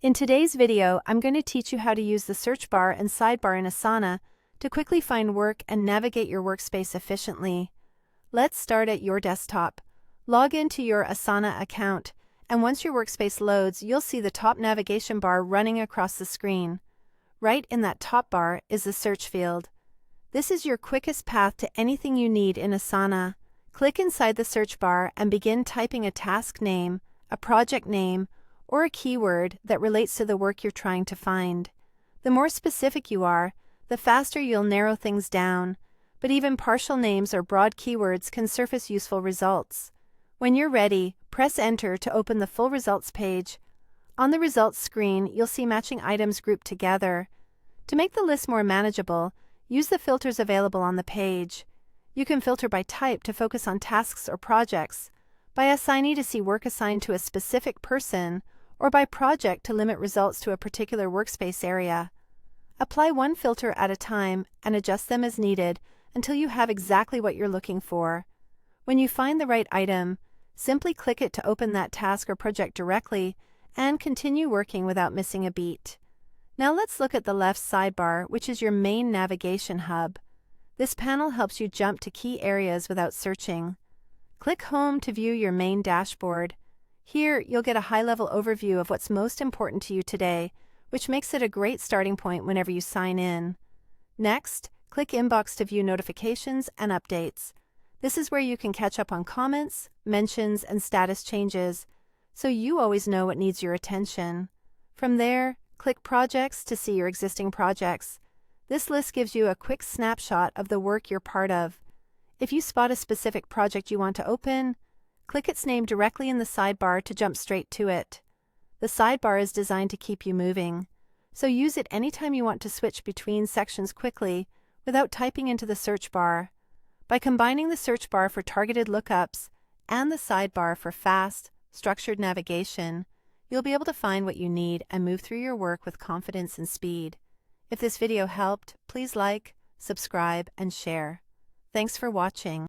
In today's video, I'm going to teach you how to use the search bar and sidebar in Asana to quickly find work and navigate your workspace efficiently. Let's start at your desktop. Log into your Asana account, and once your workspace loads, you'll see the top navigation bar running across the screen. Right in that top bar is the search field. This is your quickest path to anything you need in Asana. Click inside the search bar and begin typing a task name, a project name, or a keyword that relates to the work you're trying to find. The more specific you are, the faster you'll narrow things down, but even partial names or broad keywords can surface useful results. When you're ready, press Enter to open the full results page. On the results screen, you'll see matching items grouped together. To make the list more manageable, use the filters available on the page. You can filter by type to focus on tasks or projects, by assignee to see work assigned to a specific person, or by project to limit results to a particular workspace area. Apply one filter at a time and adjust them as needed until you have exactly what you're looking for. When you find the right item, simply click it to open that task or project directly and continue working without missing a beat. Now let's look at the left sidebar, which is your main navigation hub. This panel helps you jump to key areas without searching. Click Home to view your main dashboard. Here, you'll get a high-level overview of what's most important to you today, which makes it a great starting point whenever you sign in. Next, click Inbox to view notifications and updates. This is where you can catch up on comments, mentions, and status changes, so you always know what needs your attention. From there, click Projects to see your existing projects. This list gives you a quick snapshot of the work you're part of. If you spot a specific project you want to open, click its name directly in the sidebar to jump straight to it. The sidebar is designed to keep you moving, so use it anytime you want to switch between sections quickly without typing into the search bar. By combining the search bar for targeted lookups and the sidebar for fast, structured navigation, you'll be able to find what you need and move through your work with confidence and speed. If this video helped, please like, subscribe, and share. Thanks for watching.